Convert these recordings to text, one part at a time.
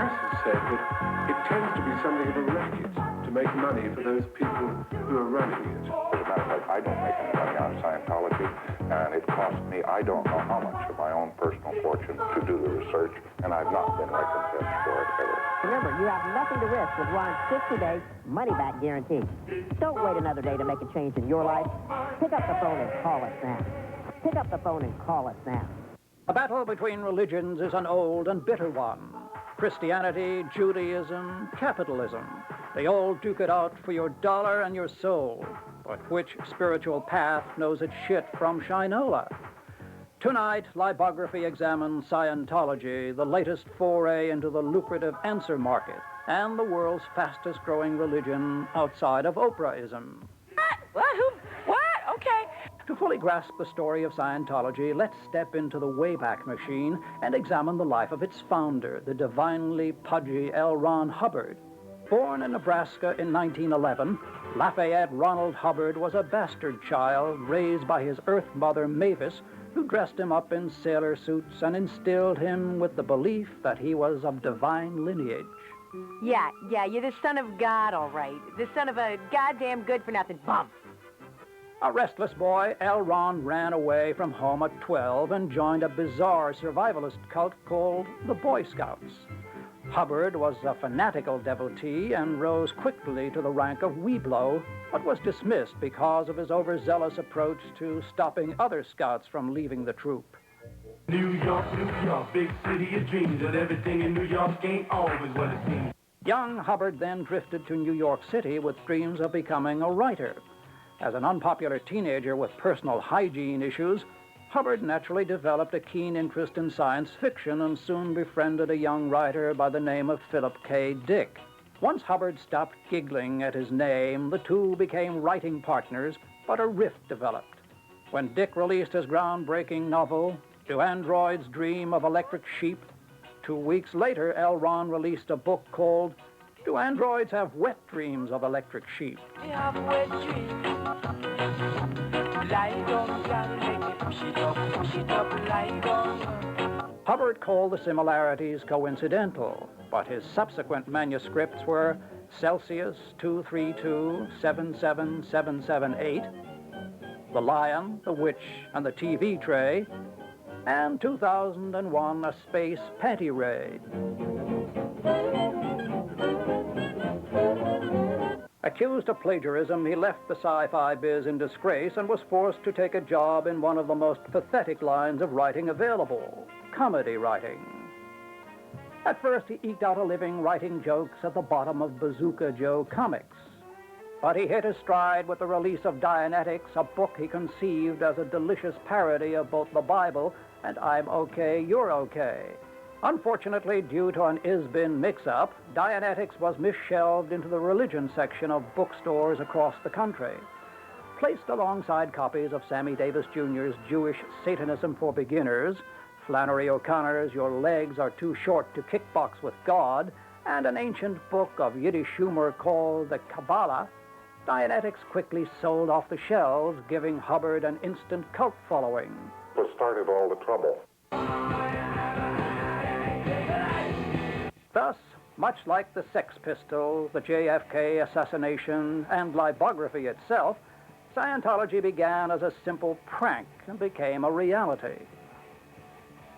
press has said that it tends to be something of a racket to make money for those people who are running it. As a matter of fact, I don't make any money on Scientology, and it cost me, I don't know how much of my own personal fortune to do the research, and I've not been recompensed for it ever. Remember, you have nothing to risk with Ron's 60-day money-back guarantee. Don't wait another day to make a change in your life. Pick up the phone and call us now. Pick up the phone and call us now. The battle between religions is an old and bitter one. Christianity, Judaism, capitalism. They all duke it out for your dollar and your soul. But which spiritual path knows its shit from Shinola? Tonight, Liebography examines Scientology, the latest foray into the lucrative answer market, and the world's fastest-growing religion outside of Oprahism. What? What? Okay. To fully grasp the story of Scientology, let's step into the Wayback Machine and examine the life of its founder, the divinely pudgy L. Ron Hubbard. Born in Nebraska in 1911, Lafayette Ronald Hubbard was a bastard child raised by his Earth mother Mavis, who dressed him up in sailor suits and instilled him with the belief that he was of divine lineage. Yeah, you're the son of God, all right. The son of a goddamn good-for-nothing bum. A restless boy, L. Ron ran away from home at 12 and joined a bizarre survivalist cult called the Boy Scouts. Hubbard was a fanatical devotee and rose quickly to the rank of Weeblo, but was dismissed because of his overzealous approach to stopping other scouts from leaving the troop. New York, big city of dreams, but everything in New York ain't always what it seems. Young Hubbard then drifted to New York City with dreams of becoming a writer. As an unpopular teenager with personal hygiene issues, Hubbard naturally developed a keen interest in science fiction and soon befriended a young writer by the name of Philip K. Dick. Once Hubbard stopped giggling at his name, the two became writing partners, but a rift developed. When Dick released his groundbreaking novel, Do Androids Dream of Electric Sheep? 2 weeks later, L. Ron released a book called Do Androids Have Wet Dreams of Electric Sheep? They have wet dreams. Lie down, girl, make me push it up, lie down. Hubbard called the similarities coincidental, but his subsequent manuscripts were Celsius 232-77778, The Lion, the Witch, and the TV Tray, and 2001, A Space Panty Raid. Accused of plagiarism, he left the sci-fi biz in disgrace and was forced to take a job in one of the most pathetic lines of writing available, comedy writing. At first, he eked out a living writing jokes at the bottom of Bazooka Joe comics. But he hit his stride with the release of Dianetics, a book he conceived as a delicious parody of both the Bible and I'm Okay, You're Okay. Unfortunately, due to an is-bin mix-up, Dianetics was misshelved into the religion section of bookstores across the country. Placed alongside copies of Sammy Davis Jr.'s Jewish Satanism for Beginners, Flannery O'Connor's Your Legs Are Too Short to Kickbox with God, and an ancient book of Yiddish humor called the Kabbalah, Dianetics quickly sold off the shelves, giving Hubbard an instant cult following. What started all the trouble? Thus, much like the Sex Pistols, the JFK assassination, and Liebography itself, Scientology began as a simple prank and became a reality.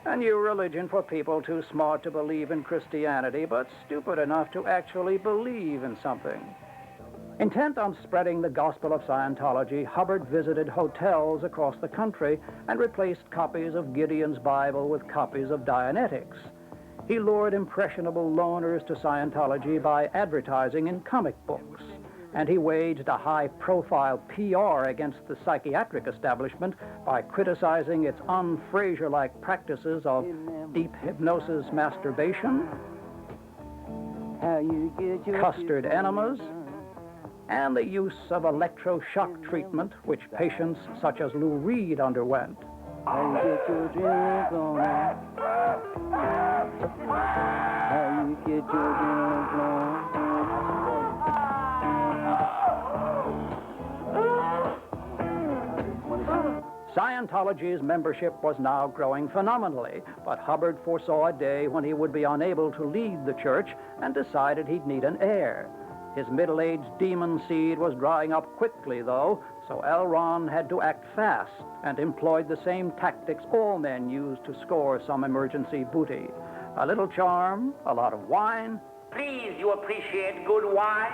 A new religion for people too smart to believe in Christianity, but stupid enough to actually believe in something. Intent on spreading the gospel of Scientology, Hubbard visited hotels across the country and replaced copies of Gideon's Bible with copies of Dianetics. He lured impressionable loners to Scientology by advertising in comic books, and he waged a high-profile PR against the psychiatric establishment by criticizing its un-Frasier-like practices of deep hypnosis masturbation, custard enemas, and the use of electroshock treatment, which patients such as Lou Reed underwent. How you get your drink on? How you get your drink on? Scientology's membership was now growing phenomenally, but Hubbard foresaw a day when he would be unable to lead the church and decided he'd need an heir. His middle-aged demon seed was drying up quickly, though, so L. Ron had to act fast and employed the same tactics all men use to score some emergency booty. A little charm, a lot of wine. Please, you appreciate good wine?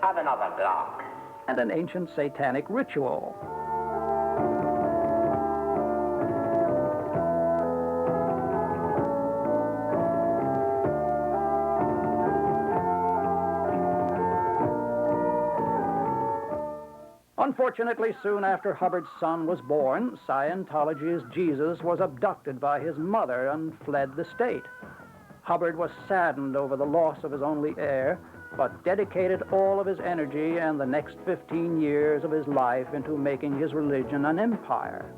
Have another glass. And an ancient satanic ritual. Unfortunately, soon after Hubbard's son was born, Scientology's Jesus was abducted by his mother and fled the state. Hubbard was saddened over the loss of his only heir, but dedicated all of his energy and the next 15 years of his life into making his religion an empire.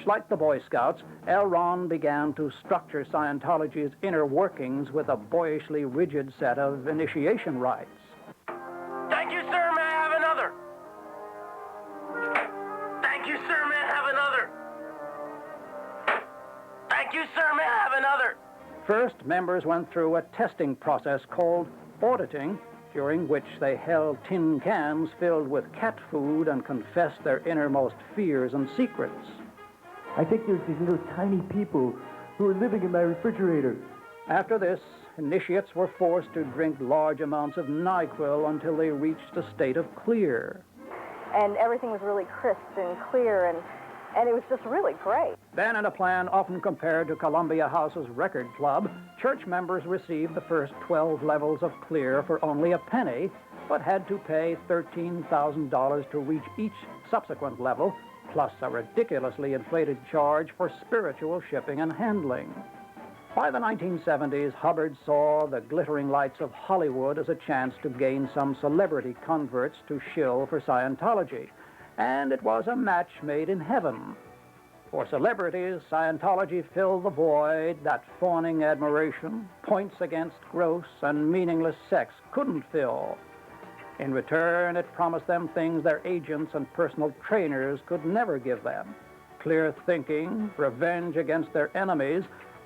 Like the Boy Scouts, L. Ron began to structure Scientology's inner workings with a boyishly rigid set of initiation rites. Thank you, sir. May I have another? Thank you, sir. May I have another? Thank you, sir. May I have another? First, members went through a testing process called auditing, during which they held tin cans filled with cat food and confessed their innermost fears and secrets. I think there's these little tiny people who are living in my refrigerator. After this, initiates were forced to drink large amounts of NyQuil until they reached a state of clear. And everything was really crisp and clear, and it was just really great. Then, in a plan often compared to Columbia House's record club, church members received the first 12 levels of clear for only a penny, but had to pay $13,000 to reach each subsequent level, plus a ridiculously inflated charge for spiritual shipping and handling. By the 1970s, Hubbard saw the glittering lights of Hollywood as a chance to gain some celebrity converts to shill for Scientology, and it was a match made in heaven. For celebrities, Scientology filled the void that fawning admiration, points against gross and meaningless sex couldn't fill. In return, it promised them things their agents and personal trainers could never give them: clear thinking, revenge against their enemies,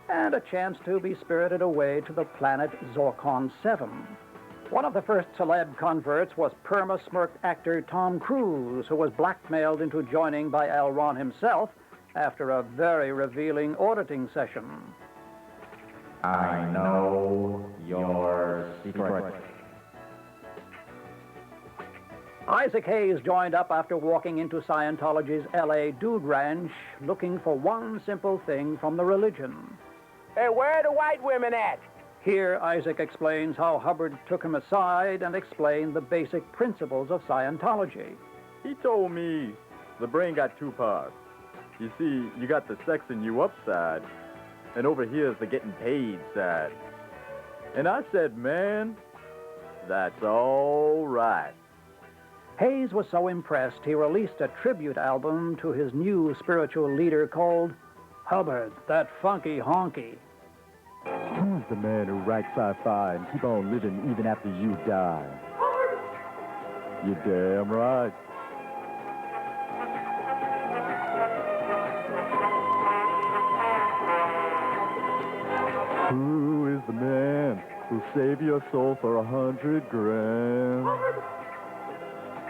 and a chance to be spirited away to the planet Zorkon 7. One of the first celeb converts was perma-smirked actor Tom Cruise, who was blackmailed into joining by L. Ron himself after a very revealing auditing session. I know your secret. Isaac Hayes joined up after walking into Scientology's L.A. Dude Ranch looking for one simple thing from the religion. Hey, where are the white women at? Here, Isaac explains how Hubbard took him aside and explained the basic principles of Scientology. He told me the brain got two parts. You see, you got the sexing you up side, and over here is the getting paid side. And I said, man, that's all right. Hayes was so impressed, he released a tribute album to his new spiritual leader called Hubbard, That Funky Honky. Who's the man who writes sci-fi and keep on living even after you die? You're damn right. Who is the man who'll save your soul for $100 grand?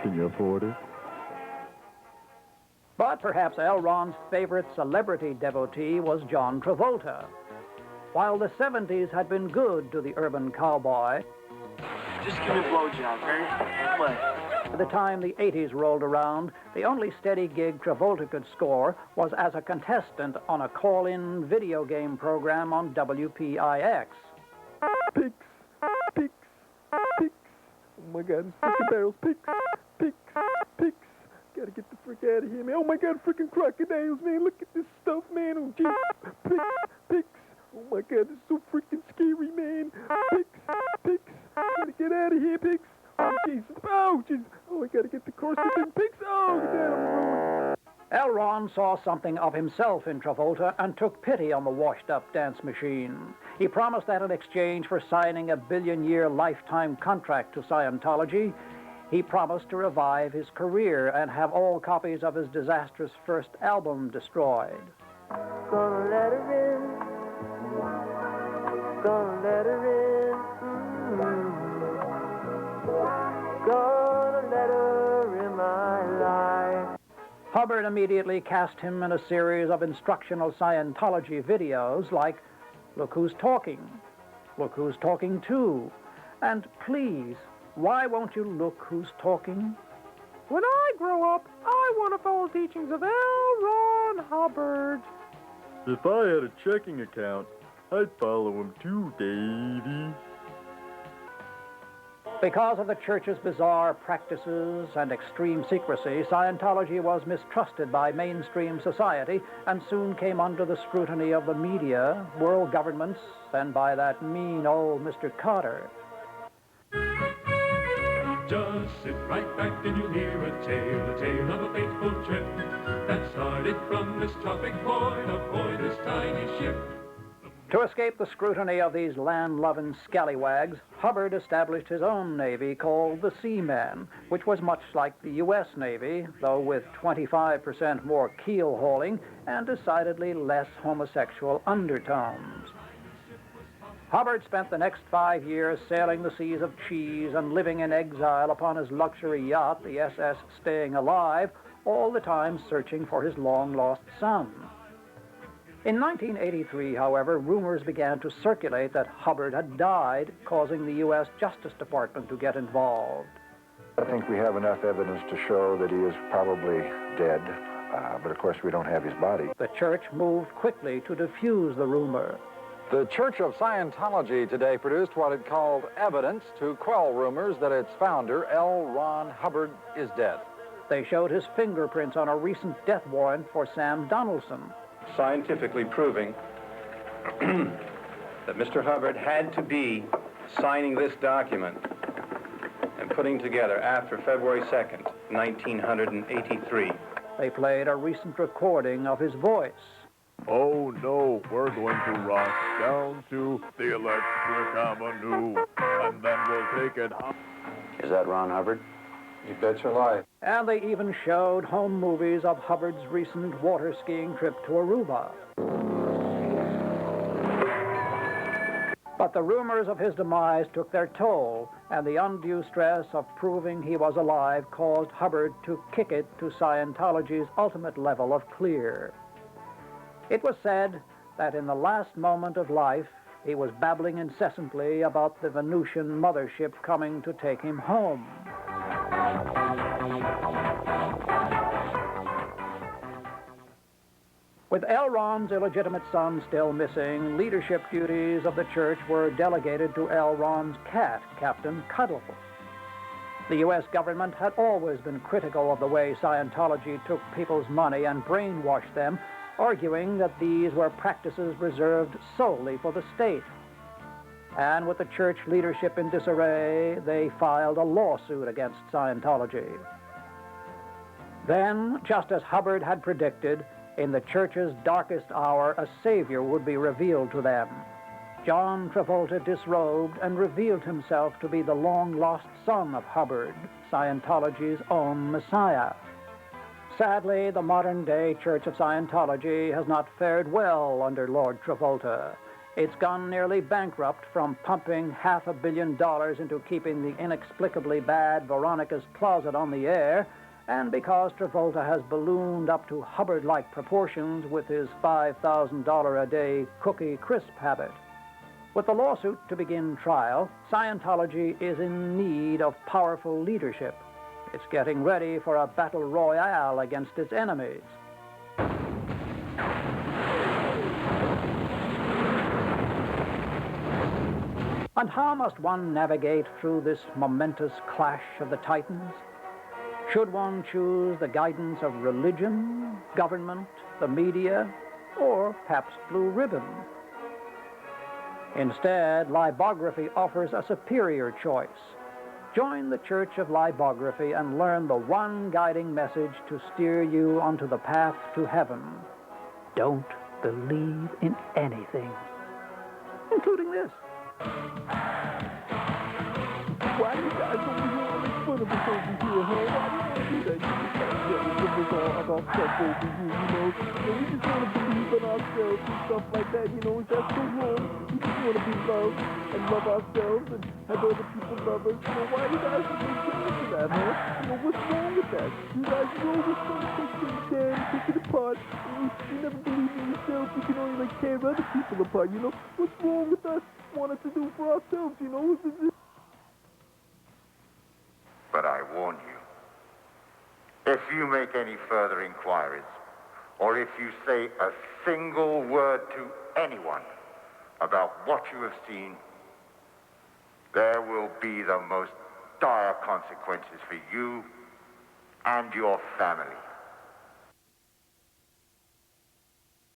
Can you afford it? But perhaps L. Ron's favorite celebrity devotee was John Travolta. While the 70s had been good to the urban cowboy, just give me a blowjob, okay? by the time the 80s rolled around, the only steady gig Travolta could score was as a contestant on a call-in video game program on WPIX. Pigs, pigs, pigs. Oh my God, freaking barrels, pigs, pigs, pigs. Gotta get the frick out of here, man. Oh my God, freaking crocodiles, man. Look at this stuff, man. Oh, jeez. Pigs, pigs. Oh my God, this is so freaking scary, man. Pigs, pigs. Gotta get out of here, pigs. Oh, jeez. Oh, jeez. Oh, I gotta get the corset thing. Pigs. Oh, damn. L. Ron saw something of himself in Travolta and took pity on the washed-up dance machine. He promised that in exchange for signing a billion-year lifetime contract to Scientology, he promised to revive his career and have all copies of his disastrous first album destroyed. Gonna let her in. Gonna let her in. Gonna let her in my life. Hubbard immediately cast him in a series of instructional Scientology videos like Look Who's Talking, Look Who's Talking Too, and Please, Why Won't You Look Who's Talking? When I grow up, I want to follow the teachings of L. Ron Hubbard. If I had a checking account, I'd follow him too, Davy. Because of the church's bizarre practices and extreme secrecy, Scientology was mistrusted by mainstream society and soon came under the scrutiny of the media, world governments, and by that mean old Mr. Carter. Just sit right back and you'll hear a tale of a fateful trip that started from this tropic point aboard this tiny ship. To escape the scrutiny of these land-loving scallywags, Hubbard established his own navy called the Seaman, which was much like the U.S. Navy, though with 25% more keel hauling and decidedly less homosexual undertones. Hubbard spent the next 5 years sailing the seas of cheese and living in exile upon his luxury yacht, the SS Staying Alive, all the time searching for his long-lost son. In 1983, however, rumors began to circulate that Hubbard had died, causing the U.S. Justice Department to get involved. I think we have enough evidence to show that he is probably dead, but of course we don't have his body. The church moved quickly to defuse the rumor. The Church of Scientology today produced what it called evidence to quell rumors that its founder, L. Ron Hubbard, is dead. They showed his fingerprints on a recent death warrant for Sam Donaldson. Scientifically proving that Mr. Hubbard had to be signing this document and putting together after February 2nd, 1983. They played a recent recording of his voice. Oh no, we're going to rock down to the Electric Avenue, and then we'll take it home. Is that Ron Hubbard? You bet your life. And they even showed home movies of Hubbard's recent water skiing trip to Aruba. But the rumors of his demise took their toll, and the undue stress of proving he was alive caused Hubbard to kick it to Scientology's ultimate level of clear. It was said that in the last moment of life, he was babbling incessantly about the Venusian mothership coming to take him home. With L. Ron's illegitimate son still missing, leadership duties of the church were delegated to L. Ron's cat, Captain Cuddle. The U.S. government had always been critical of the way Scientology took people's money and brainwashed them, arguing that these were practices reserved solely for the state. And with the church leadership in disarray, they filed a lawsuit against Scientology. Then, just as Hubbard had predicted, in the church's darkest hour, a savior would be revealed to them. John Travolta disrobed and revealed himself to be the long-lost son of Hubbard, Scientology's own Messiah. Sadly, the modern-day Church of Scientology has not fared well under Lord Travolta. It's gone nearly bankrupt from pumping $500 million into keeping the inexplicably bad Veronica's Closet on the air, and because Travolta has ballooned up to Hubbard-like proportions with his $5,000 a day cookie crisp habit. With the lawsuit to begin trial, Scientology is in need of powerful leadership. It's getting ready for a battle royale against its enemies. And how must one navigate through this momentous clash of the titans? Should one choose the guidance of religion, government, the media, or Pabst Blue Ribbon? Instead, Liebography offers a superior choice. Join the Church of Liebography and learn the one guiding message to steer you onto the path to heaven. Don't believe in anything, including this. Why you guys over here on this fun of us over here, huh? Why do you want to do that? You just got to give us all about stuff over here, you know? And we just want to believe in ourselves and stuff like that, you know? Is that so wrong? We just want to be loved and love ourselves and have other people love us. You know, why you guys are so jealous of that, huh? You know, what's wrong with that? You guys, you always want to take things down, take it apart, and you never believe in yourself. You can only, like, tear other people apart, you know? What's wrong with us wanting to do for ourselves, you know? But I warn you, if you make any further inquiries, or if you say a single word to anyone about what you have seen, there will be the most dire consequences for you and your family.